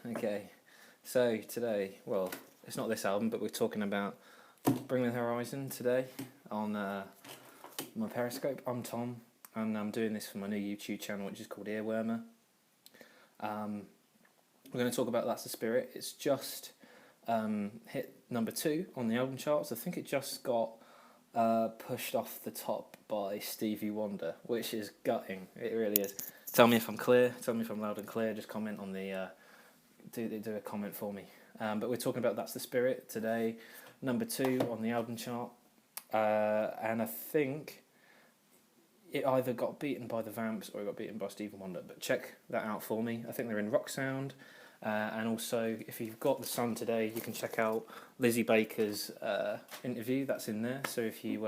Okay, so today, well, it's not this album, but we're talking about Bring the Horizon today on my Periscope. I'm Tom, and I'm doing this for my new YouTube channel, which is called Earwormer. We're going to talk about That's the Spirit. It's just hit number 2 on the album charts. I think it just got pushed off the top by Stevie Wonder, which is gutting. It really is. Tell me if I'm clear. Tell me if I'm loud and clear. Just comment on the... do a comment for me. But we're talking about That's the Spirit today, number 2 on the album chart. And I think it either got beaten by the Vamps or it got beaten by Stevie Wonder. But check that out for me. I think they're in Rock Sound. And also, if you've got The Sun today, you can check out Lizzie Baker's interview. That's in there. So if you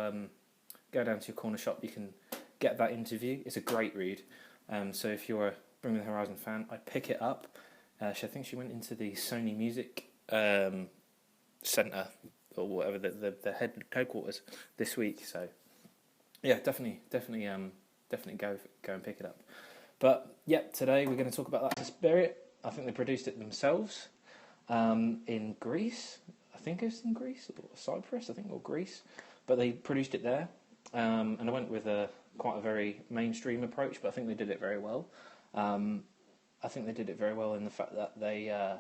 go down to your corner shop, you can get that interview. It's a great read. So if you're a Bring the Horizon fan, I'd pick it up. I think she went into the Sony Music Centre or whatever the headquarters this week. So yeah, definitely go and pick it up. But yeah, today we're going to talk about That's the Spirit. I think they produced it themselves in Greece. I think it's in Greece or Cyprus. I think or Greece, but they produced it there. And I went with quite a very mainstream approach, but I think they did it very well. I think they did it very well in the fact that they are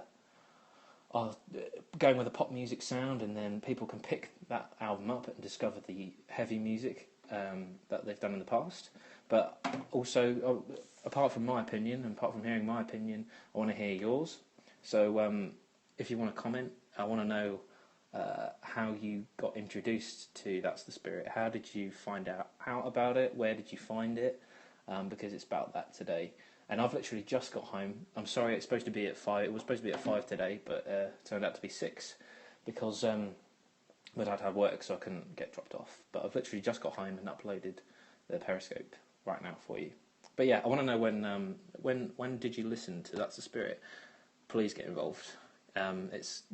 going with a pop music sound, and then people can pick that album up and discover the heavy music that they've done in the past. But also, apart from my opinion, and apart from hearing my opinion, I want to hear yours. So if you want to comment, I want to know how you got introduced to That's the Spirit. How did you find out about it? Where did you find it? Because it's about that today. And I've literally just got home. I'm sorry, it's supposed to be at 5. It was supposed to be at 5 today, but it turned out to be 6 because my dad had work, so I couldn't get dropped off. But I've literally just got home and uploaded the Periscope right now for you. But yeah, I want to know when did you listen to That's the Spirit? Please get involved. It's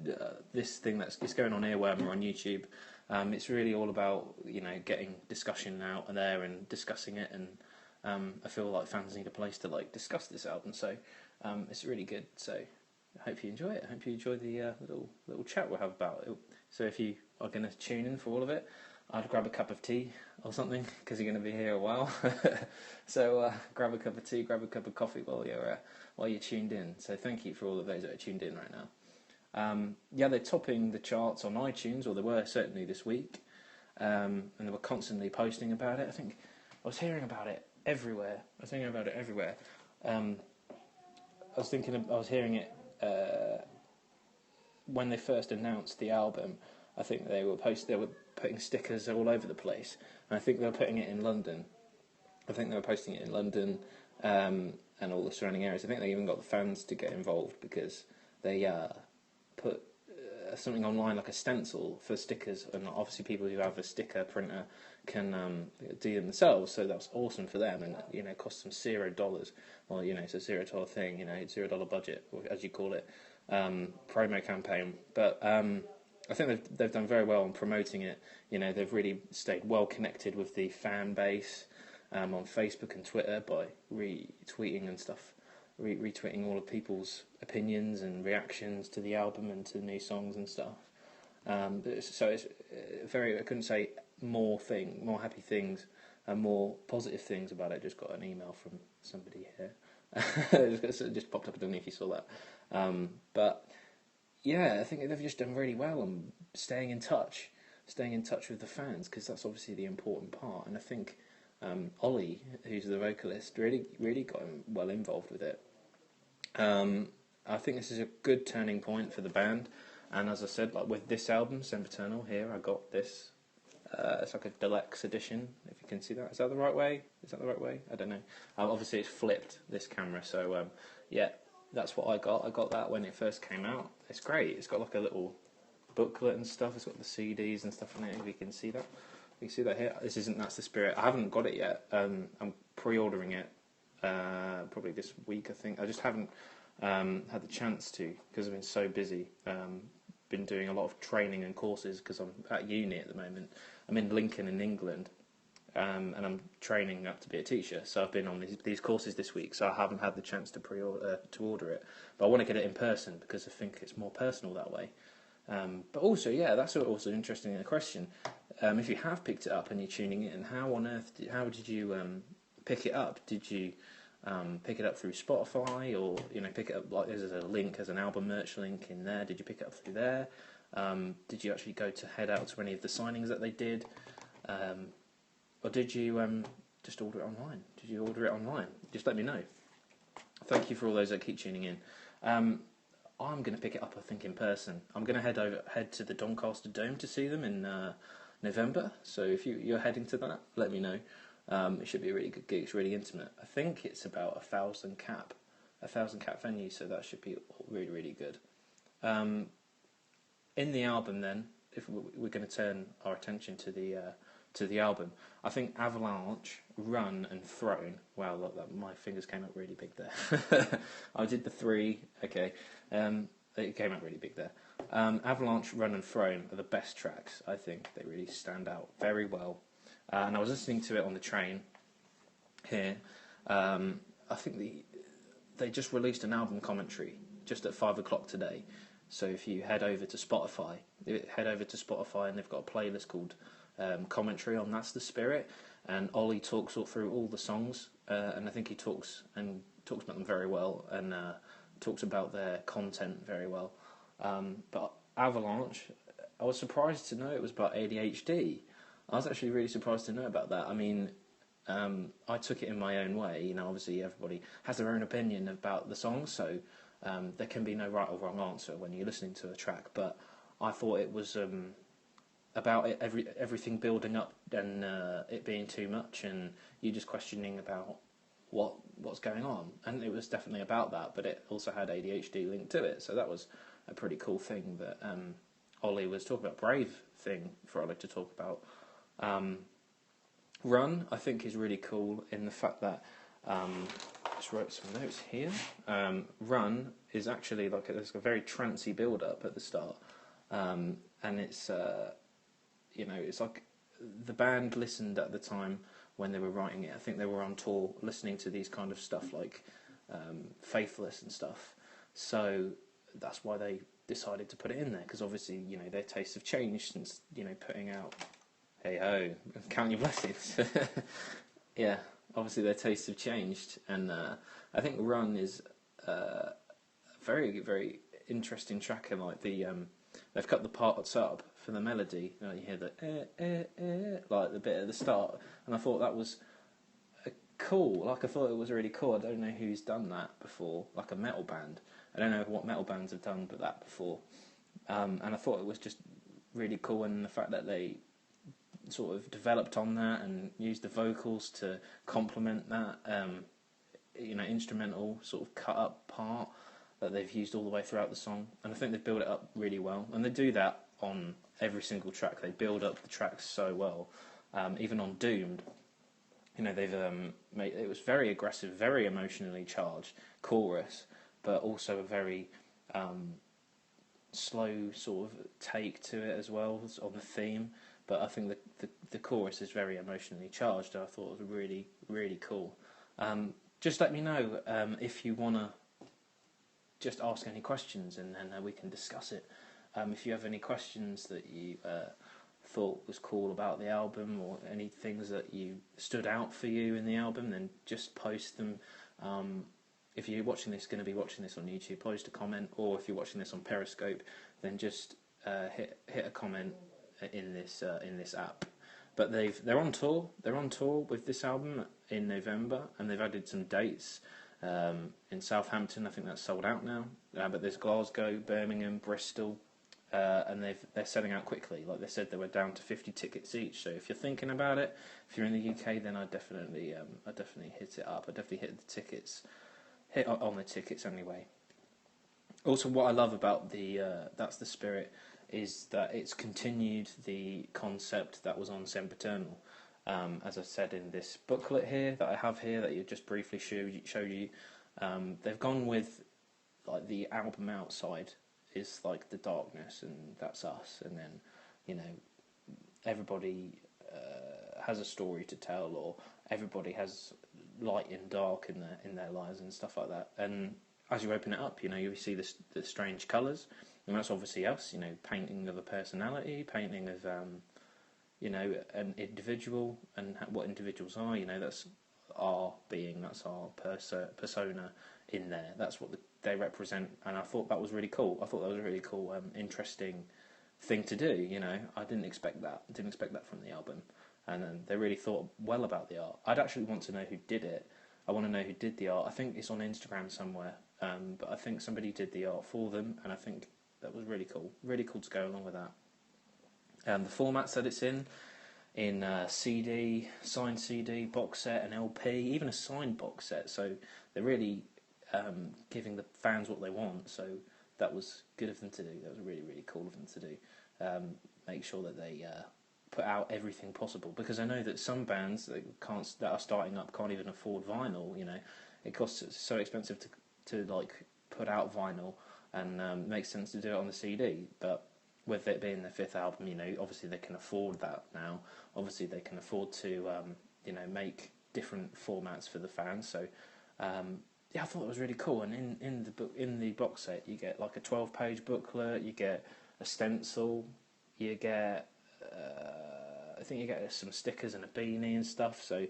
this thing it's going on Earwormer on YouTube. It's really all about getting discussion out there and discussing it, and I feel like fans need a place to discuss this album. So it's really good. So I hope you enjoy it. I hope you enjoy the little chat we'll have about it. So if you are going to tune in for all of it, I'd grab a cup of tea or something because you're going to be here a while. So grab a cup of tea, grab a cup of coffee while you're tuned in. So thank you for all of those that are tuned in right now. Yeah, they're topping the charts on iTunes, or they were certainly this week, and they were constantly posting about it. I think I was hearing about it everywhere. I was hearing it when they first announced the album. I think they were putting stickers all over the place, and I think they were putting it in London. I think they were posting it in London and all the surrounding areas. I think they even got the fans to get involved because they put something online like a stencil for stickers, and obviously people who have a sticker printer can do them themselves. So that's awesome for them, and it costs them $0. Well, it's a $0 thing, $0 budget, as you call it, promo campaign. But I think they've done very well on promoting it. They've really stayed well connected with the fan base on Facebook and Twitter by retweeting and stuff. Retweeting all of people's opinions and reactions to the album and to the new songs and stuff. So it's I couldn't say more happy things and more positive things about it. Just got an email from somebody here. It just popped up. I don't know if you saw that. But yeah, I think they've just done really well on staying in touch with the fans, because that's obviously the important part. And I think Ollie, who's the vocalist, really got well involved with it. I think this is a good turning point for the band, and as I said, with this album, Sempiternal, here I got this. It's like a deluxe edition, if you can see that. Is that the right way? I don't know. Obviously, it's flipped, this camera, so yeah, that's what I got. I got that when it first came out. It's great. It's got like a little booklet and stuff. It's got the CDs and stuff in it, if you can see that. You can see that here. This isn't That's the Spirit. I haven't got it yet. I'm pre-ordering it probably this week, I think. I just haven't had the chance to, because I've been so busy. Been doing a lot of training and courses because I'm at uni at the moment. I'm in Lincoln in England, and I'm training up to be a teacher. So I've been on these courses this week, so I haven't had the chance to order it. But I want to get it in person because I think it's more personal that way. But also, yeah, that's also interesting a question. If you have picked it up and you're tuning in, how on earth how did you pick it up? Did you pick it up through Spotify, or pick it up like there's a link, as an album merch link in there? Did you pick it up through there? Did you actually head out to any of the signings that they did, or did you just order it online? Did you order it online? Just let me know. Thank you for all those that keep tuning in. I'm going to pick it up, I think, in person. I'm going to head to the Doncaster Dome to see them in November. So if you're heading to that, let me know. It should be a really good gig. It's really intimate. I think it's about 1,000 cap venue, so that should be really, really good. In the album, then, if we're going to turn our attention to the album, I think Avalanche, Run and Throne. Wow, look, my fingers came up really big there. I did the 3. Okay, it came up really big there. Avalanche, Run and Throne are the best tracks. I think they really stand out very well. And I was listening to it on the train here. I think they just released an album commentary just at 5 o'clock today. So if you head over to Spotify, and they've got a playlist called Commentary on That's the Spirit, and Ollie talks through all the songs, and I think he talks about them very well, and talks about their content very well. But Avalanche, I was surprised to know it was about ADHD. I was actually really surprised to know about that. I mean, I took it in my own way. Obviously everybody has their own opinion about the song, so there can be no right or wrong answer when you're listening to a track. But I thought it was about everything building up and it being too much, and you just questioning about what's going on. And it was definitely about that, but it also had ADHD linked to it. So that was a pretty cool thing that Ollie was talking about. Brave thing for Ollie to talk about. Run, I think, is really cool in the fact that I just wrote some notes here. Run is actually there's a very trancey build up at the start, and it's it's like the band listened at the time when they were writing it. I think they were on tour listening to these kind of stuff like Faithless and stuff. So that's why they decided to put it in there, because obviously their tastes have changed since putting out Hey Ho, Count Your Blessings. Yeah, obviously their tastes have changed, and I think Run is a very, very interesting track, and they've cut the parts up for the melody. You hear the like the bit at the start, and I thought that was cool. I thought it was really cool. I don't know who's done that before, like a metal band. I don't know what metal bands have done that before, and I thought it was just really cool, and the fact that they sort of developed on that and used the vocals to complement that instrumental sort of cut up part that they've used all the way throughout the song. And I think they've built it up really well, and they do that on every single track. They build up the tracks so well. Even on Doomed, they've made it was very aggressive, very emotionally charged chorus, but also a very slow sort of take to it as well on the theme. But I think the chorus is very emotionally charged. I thought it was really, really cool. Just let me know if you want to just ask any questions, and then we can discuss it. If you have any questions that you thought was cool about the album, or any things that you stood out for you in the album, then just post them. If you're going to be watching this on YouTube, post a comment, or if you're watching this on Periscope, then just hit a comment in this app. But they're on tour. They're on tour with this album in November, and they've added some dates in Southampton. I think that's sold out now. But there's Glasgow, Birmingham, Bristol, and they're selling out quickly. Like they said, they were down to 50 tickets each. So if you're thinking about it, if you're in the UK, then I definitely hit it up. I definitely hit on the tickets anyway. Also, what I love about That's the Spirit is that it's continued the concept that was on Sempiternal. As I said in this booklet here that I have here that you just briefly show you, they've gone with like the album outside is like the darkness, and that's us, and then everybody has a story to tell, or everybody has light and dark in their lives and stuff like that. And as you open it up, you see the strange colours, and that's obviously us, painting of a personality, painting of an individual, and what individuals are. That's our being, that's our persona in there. That's what they represent, and I thought that was really cool. I thought that was a really cool, interesting thing to do. I didn't expect that. I didn't expect that from the album, and they really thought well about the art. I'd actually want to know who did it. I want to know who did the art. I think it's on Instagram somewhere, but I think somebody did the art for them, and I think that was really cool. Really cool to go along with that. The formats that it's in CD, signed CD, box set, an LP, even a signed box set. So they're really giving the fans what they want. So that was good of them to do. That was really, really cool of them to do. Make sure that they put out everything possible, because I know that some bands that are starting up can't even afford vinyl. It costs so expensive to like put out vinyl, and makes sense to do it on the CD. But with it being their fifth album, obviously they can afford that now. Obviously they can afford to, make different formats for the fans. So, I thought it was really cool. And in the box set, you get like a 12-page booklet, you get a stencil, you get, I think you get some stickers and a beanie and stuff. So,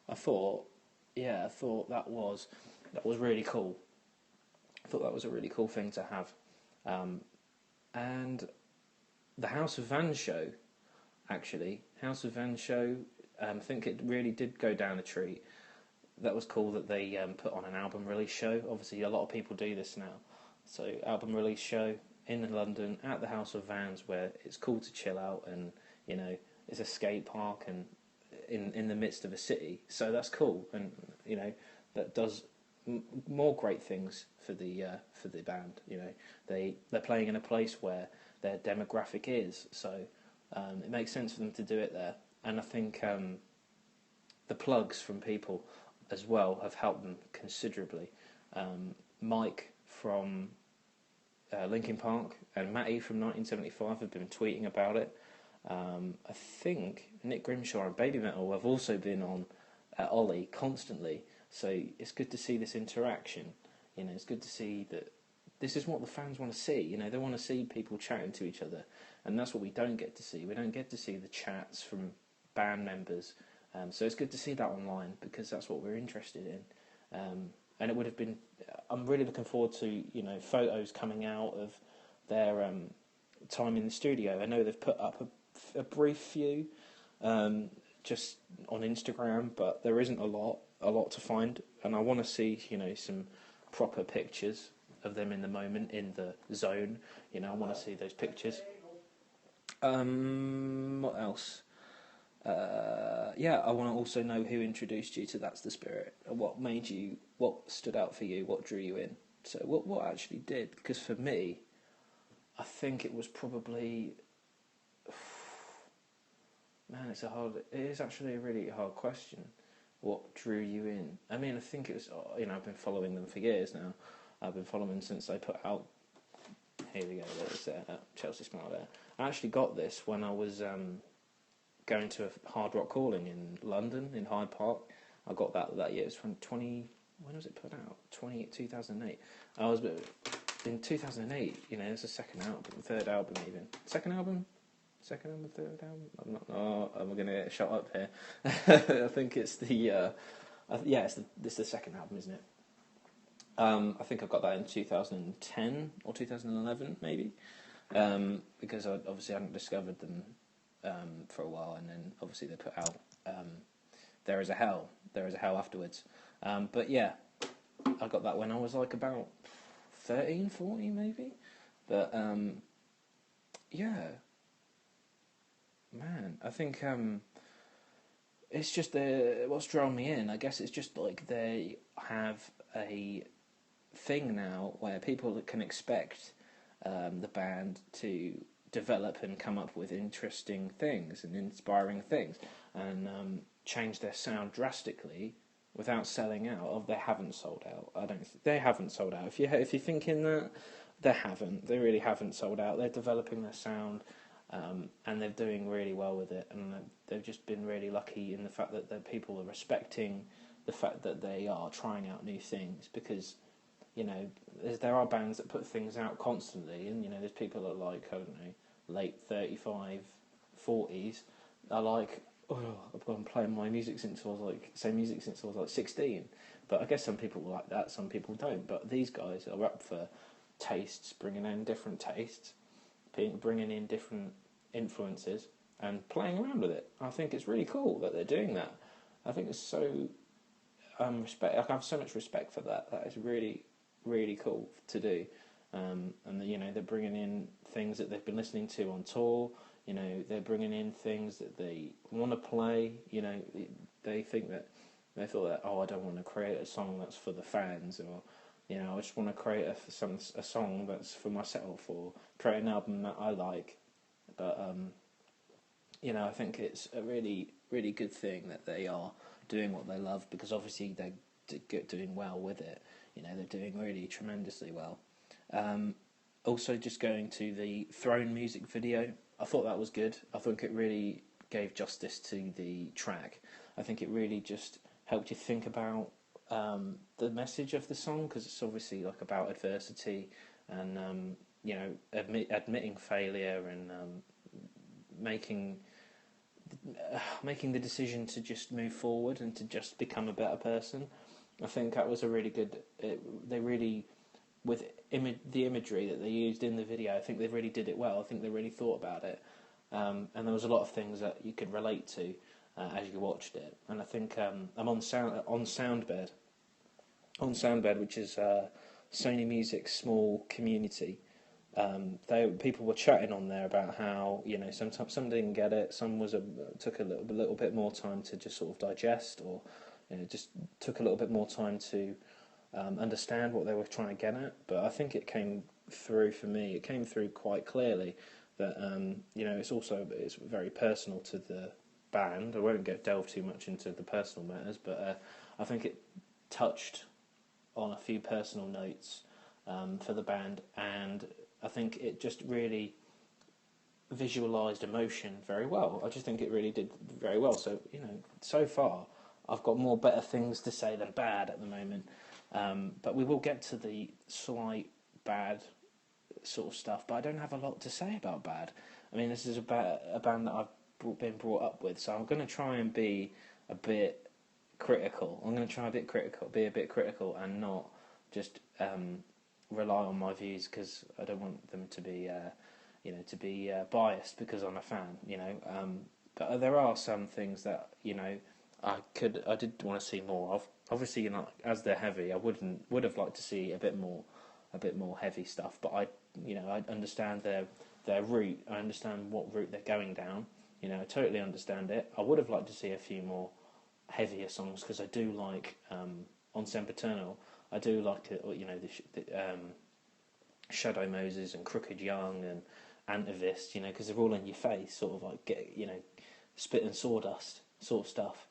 I thought that was really cool. I thought that was a really cool thing to have, and the House of Vans show, actually. House of Vans show, I think it really did go down a treat. That was cool that they put on an album release show. Obviously, a lot of people do this now. So, album release show in London at the House of Vans, where it's cool to chill out, and, it's a skate park and in the midst of a city. So that's cool, and, that does more great things for the band. They're playing in a place where their demographic is, so it makes sense for them to do it there. And I think the plugs from people as well have helped them considerably. Mike from Linkin Park and Matty from 1975 have been tweeting about it. I think Nick Grimshaw and Baby Metal have also been on Ollie constantly, so it's good to see this interaction. It's good to see that this is what the fans want to see. They want to see people chatting to each other, and that's what we don't get to see. We don't get to see the chats from band members, so it's good to see that online, because that's what we're interested in. And it would have been. I'm really looking forward to photos coming out of their time in the studio. I know they've put up a brief few just on Instagram, but there isn't a lot to find, and I want to see some proper pictures of them in the moment, in the zone. I want to see those pictures. What else? I want to also know who introduced you to That's the Spirit. What stood out for you, what drew you in. So what actually did? Because for me, I think it was probably... Man, it is actually a really hard question. What drew you in? I mean, I think it was, I've been following them for years now. I've been following them since they put out... Here we go, there's Chelsea Smile there. I actually got this when I was going to a Hard Rock Calling in London, in Hyde Park. I got that year. It was from when was it put out? 2008. I was in 2008. It's the second album, third album even. Second album, third album. I'm not. Oh, I'm gonna get shut up here. I think it's it's the second album, isn't it? I think I got that in 2010 or 2011, maybe, because I obviously hadn't discovered them for a while, and then obviously they put out There Is a Hell afterwards. But yeah, I got that when I was like about 13, 14 maybe. But yeah, man, I think it's just what's drawn me in. I guess it's just like they have a thing now where people can expect the band to develop and come up with interesting things and inspiring things, and change their sound drastically without selling out. They haven't sold out. They haven't sold out. If you're thinking that, they really haven't sold out. They're developing their sound. and they're doing really well with it, and they've just been really lucky in the fact that people are respecting the fact that they are trying out new things, because there are bands that put things out constantly, and there's people that are like, I don't know, late 35, 40s, are like, oh, I've been playing my music since I was like 16. But I guess some people like that, some people don't. But these guys are up for tastes, bringing in different tastes, bringing in different influences, and playing around with it. I think it's really cool that they're doing that. I think it's so respect. I have so much respect for that. That is really, really cool to do. And they're bringing in things that they've been listening to on tour. They're bringing in things that they want to play. They think that they thought that, I don't want to create a song that's for the fans, or I just want to create a song that's for myself, or create an album that I like. But I think it's a really, really good thing that they are doing what they love, because obviously they're doing well with it. They're doing really tremendously well. Also, just going to the Throne music video, I thought that was good. I think it really gave justice to the track. I think it really just helped you think about the message of the song, because it's obviously like about adversity and admitting failure and making the decision to just move forward and to just become a better person. I think that was a really good. They really, with the imagery that they used in the video, I think they really did it well. I think they really thought about it, and there was a lot of things that you could relate to as you watched it. And I think I'm on Soundbed, which is Sony Music's small community. People were chatting on there about how sometimes some didn't get it, some took a little bit more time to just sort of digest, or just took a little bit more time to understand what they were trying to get at. But I think it came through for me. It came through quite clearly that it's very personal to the band. I won't delve too much into the personal matters, but I think it touched on a few personal notes for the band, and I think it just really visualised emotion very well. I just think it really did very well. So so far I've got more better things to say than bad at the moment. But we will get to the slight bad sort of stuff. But I don't have a lot to say about bad. I mean, this is a band that I've been brought up with, so I'm going to try and be a bit critical. I'm going to try be a bit critical, and not just rely on my views, because I don't want them to be, biased because I'm a fan. But there are some things that I did want to see more of. Obviously, as they're heavy, I would have liked to see a bit more heavy stuff. But I understand their route. I understand what route they're going down. I totally understand it. I would have liked to see a few more heavier songs, because I do like on Sempiternal. I do like the Shadow Moses and Crooked Young and Antivist. Because they're all in your face, sort of like spit and sawdust sort of stuff.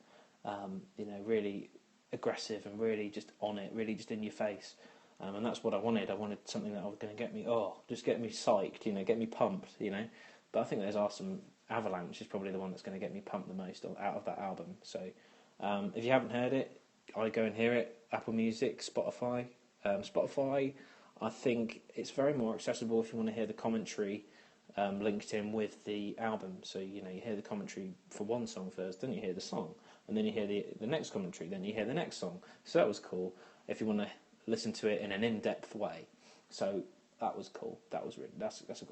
Really aggressive and really just on it, really just in your face. And that's what I wanted. I wanted something that was going to get me psyched, get me pumped, But I think there's Awesome Avalanche is probably the one that's going to get me pumped the most out of that album. So if you haven't heard it, I go and hear it. Apple Music, Spotify. Spotify, I think it's very more accessible if you want to hear the commentary linked in with the album. So, you hear the commentary for one song first, then you hear the song, and then you hear the next commentary, then you hear the next song. So that was cool if you want to listen to it in an in-depth way. So that was cool. That was really,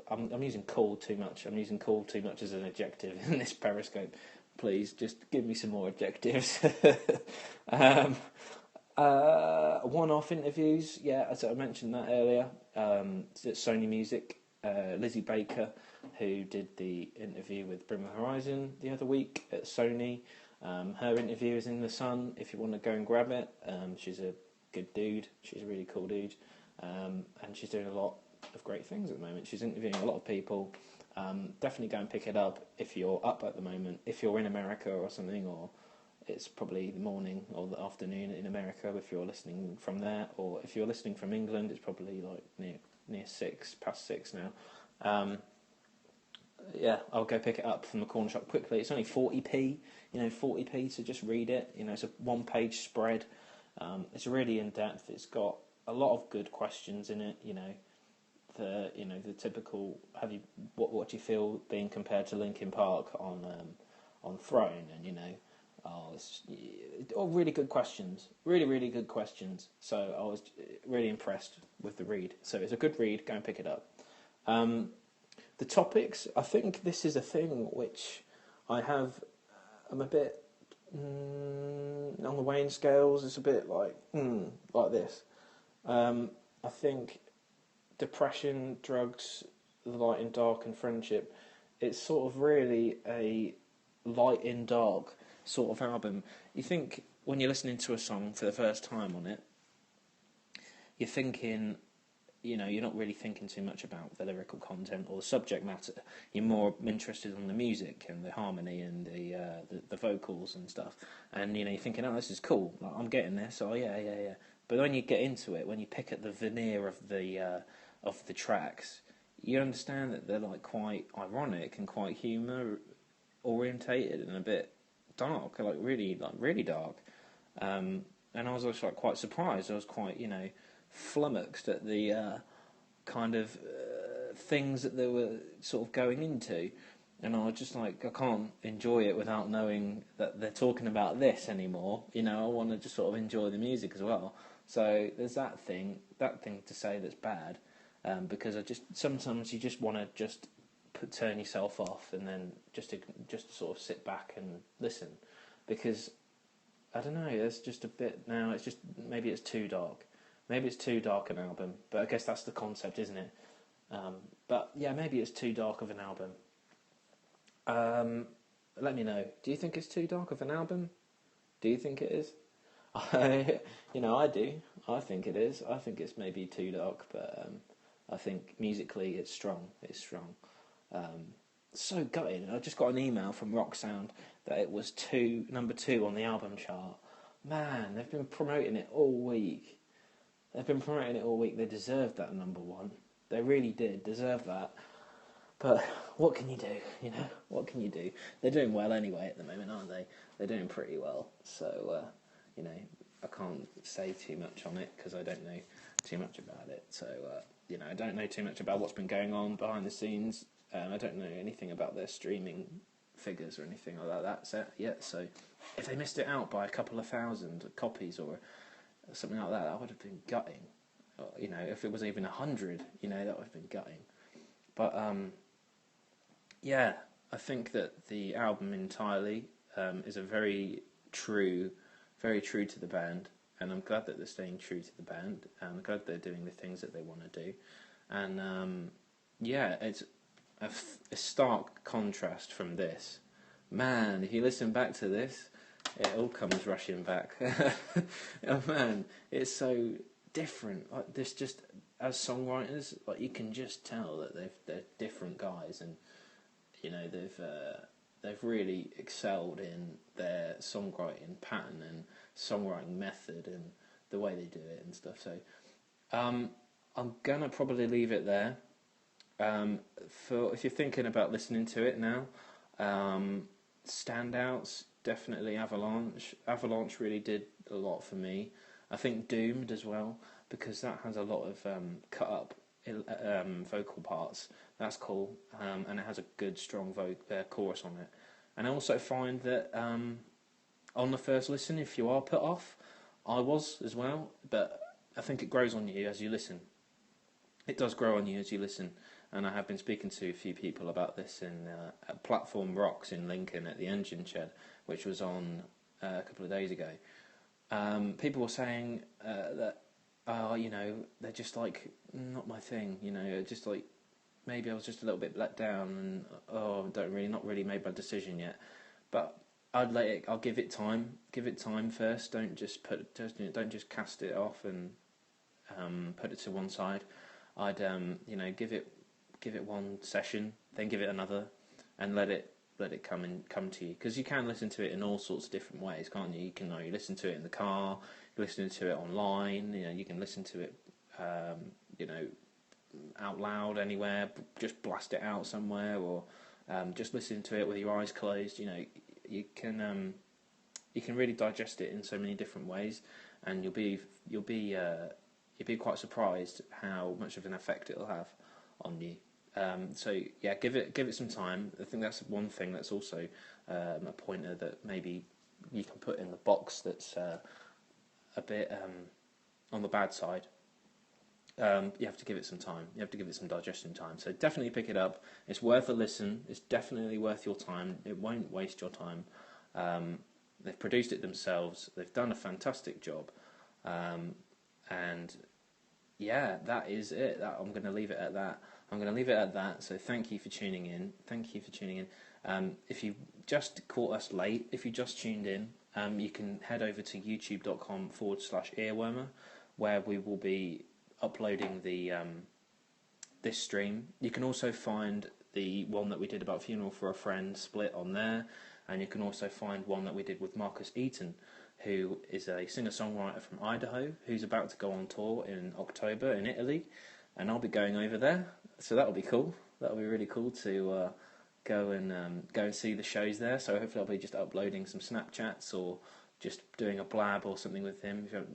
I'm using cool too much. I'm using cool too much as an adjective in this Periscope. Please, just give me some more adjectives. One-off interviews, as I mentioned that earlier. It's at Sony Music. Lizzie Baker, who did the interview with Bring the Horizon the other week at Sony. Her interview is in The Sun if you want to go and grab it. She's a good dude. She's a really cool dude. And she's doing a lot of great things at the moment. She's interviewing a lot of people. Definitely go and pick it up if you're up at the moment. If you're in America or something, or it's probably the morning or the afternoon in America if you're listening from there, or if you're listening from England, it's probably like near past 6 now. yeah, I'll go pick it up from the corner shop quickly. It's only 40p, 40p to just read it. It's a one-page spread. It's really in depth. It's got a lot of good questions in it. The typical. What do you feel being compared to Linkin Park on Throne, and it's really good questions. Really, really good questions. So I was really impressed with the read. So it's a good read. Go and pick it up. The topics, I think this is a thing which I'm a bit on the weighing scales. It's a bit like this. I think depression, drugs, the light in dark, and friendship. It's sort of really a light in dark sort of album. You think when you're listening to a song for the first time on it, you're thinking, you're not really thinking too much about the lyrical content or the subject matter. You're more interested in the music and the harmony and the vocals and stuff. And you're thinking, oh, this is cool. Like, I'm getting this. Oh yeah. But when you get into it, when you pick at the veneer of the tracks, you understand that they're like quite ironic and quite humour orientated and a bit dark, like really dark. And I was also quite surprised. I was quite flummoxed at the kind of things that they were sort of going into, and I was just like, I can't enjoy it without knowing that they're talking about this anymore. I want to just sort of enjoy the music as well. So there's that thing to say that's bad, because sometimes you just want to just turn yourself off and then just sort of sit back and listen, because I don't know, it's just a bit now. It's just maybe it's too dark. Maybe it's too dark an album, but I guess that's the concept, isn't it? But yeah, maybe it's too dark of an album. Let me know. Do you think it's too dark of an album? Do you think it is? I do. I think it is. I think it's maybe too dark, but I think musically it's strong. It's strong. So gutted. I just got an email from Rock Sound that it was number 2 on the album chart. Man, they've been promoting it all week. They deserved that number 1. They really did deserve that. But what can you do? What can you do? They're doing well anyway at the moment, aren't they? They're doing pretty well. So, I can't say too much on it because I don't know too much about it. So, I don't know too much about what's been going on behind the scenes. I don't know anything about their streaming figures or anything like that yet. So, if they missed it out by a couple of thousand copies or something like that would have been gutting. If it was even 100, that would have been gutting. But I think that the album entirely is a very true to the band, and I'm glad that they're staying true to the band. I'm glad they're doing the things that they want to do, and it's a stark contrast from this. Man, if you listen back to this, it all comes rushing back. Oh man, it's so different. Like this, just as songwriters, like you can just tell that they're different guys, and they've really excelled in their songwriting pattern and songwriting method and the way they do it and stuff. So I'm gonna probably leave it there. For if you're thinking about listening to it now, standouts, definitely Avalanche. Avalanche really did a lot for me. I think Doomed as well, because that has a lot of cut up vocal parts. That's cool, and it has a good strong chorus on it. And I also find that on the first listen, if you are put off, I was as well, but I think it grows on you as you listen. It does grow on you as you listen. And I have been speaking to a few people about this in at Platform Rocks in Lincoln at the Engine Shed, which was on a couple of days ago. People were saying that, they're just like, not my thing, just like, maybe I was just a little bit let down and, not really made my decision yet. But I'll give it time first. Don't just cast it off and put it to one side. I'd, give it one session, then give it another, and let it come to you, because you can listen to it in all sorts of different ways, can't you? You can listen to it in the car, you listen to it online, you can listen to it, out loud anywhere, just blast it out somewhere, or Just listen to it with your eyes closed. You know, you can really digest it in so many different ways, and you'll be quite surprised how much of an effect it'll have on you. So yeah, give it some time. I think that's one thing that's also a pointer that maybe you can put in the box that's a bit on the bad side. You have to give it some time. You have to give it some digestion time. So definitely pick it up. It's worth a listen. It's definitely worth your time. It won't waste your time. They've produced it themselves. They've done a fantastic job. And yeah, that is it. I'm going to leave it at that. So thank you for tuning in. If you just caught us late, if you just tuned in, you can head over to youtube.com/earwormer, where we will be uploading this stream. You can also find the one that we did about Funeral for a Friend split on there, and you can also find one that we did with Marcus Eaton, who is a singer-songwriter from Idaho, who's about to go on tour in October in Italy, and I'll be going over there, so that'll be cool. That'll be really cool to go and see the shows there. So hopefully I'll be just uploading some Snapchats or just doing a blab or something with him. If you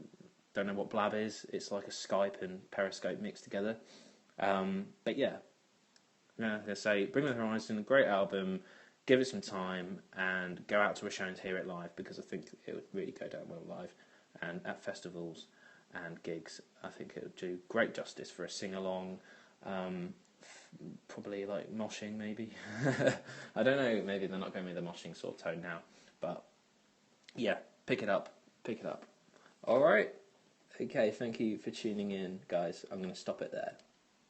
don't know what blab is, it's like a Skype and Periscope mixed together. But yeah, I say Bring the Horizon, a great album. Give it some time and go out to a show and hear it live, because I think it would really go down well live and at festivals and gigs. I think it would do great justice for a sing-along, probably like moshing maybe. I don't know, maybe they're not going with the moshing sort of tone now, but yeah, pick it up. Alright, okay, thank you for tuning in, guys. I'm going to stop it there.